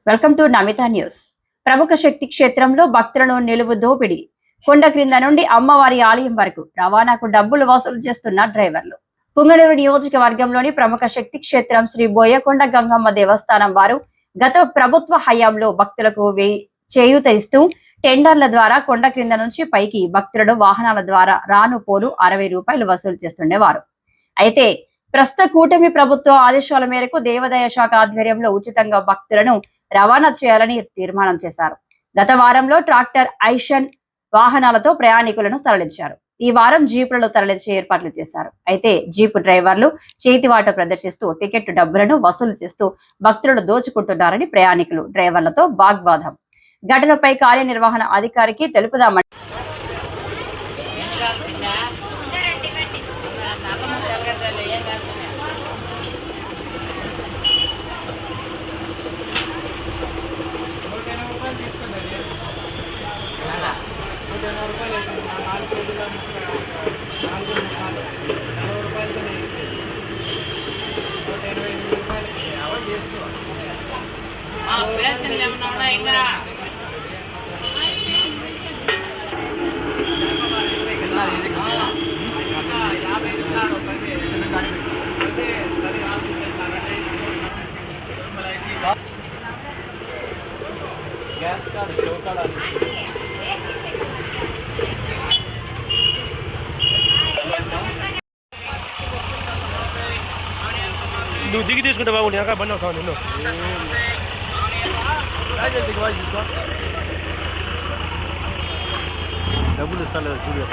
Welcome to Namitha news. ప్రముఖ శక్తి క్షేత్రంలో భక్తులను నిలువు దోపిడీ. కొండ క్రింద నుండి అమ్మవారి ఆలయం వరకు రవాణాకు డబ్బులు వసూలు చేస్తున్న డ్రైవర్లు. పుంగనూరు నియోజకవర్గంలోని ప్రముఖ శక్తి క్షేత్రం శ్రీ బోయకొండ గంగమ్మ దేవస్థానం వారు గత ప్రభుత్వ హయాంలో భక్తులకు చేయూత ఇస్తూ టెండర్ల ద్వారా కొండ క్రింద నుంచి పైకి భక్తులను వాహనాల ద్వారా రాను పోను 60 రూపాయలు వసూలు చేస్తుండేవారు. అయితే ప్రస్తుత కూటమి ప్రభుత్వ ఆదేశాల మేరకు దేవాదాయ శాఖ ఆధ్వర్యంలో ఉచితంగా భక్తులను రవాణా చేయాలని తీర్మానం చేశారు. గత వారంలో ట్రాక్టర్ ఐషన్ వాహనాలతో ప్రయాణికులను తరలించారు. ఈ వారం జీపులలో తరలించే ఏర్పాట్లు చేశారు. అయితే జీపు డ్రైవర్లు చేతివాట ప్రదర్శిస్తూ టికెట్ డబ్బులను వసూలు చేస్తూ భక్తులను దోచుకుంటున్నారని ప్రయాణికులు డ్రైవర్లతో వాగ్వాదం. ఘటనపై కార్యనిర్వహణ అధికారికి తెలుపుదామని నువ్వు దిగి తీసుకుంటే బాగుంది అక్కడ బండి వస్తావు నిన్ను డబ్బులు ఇస్తాను చూడు.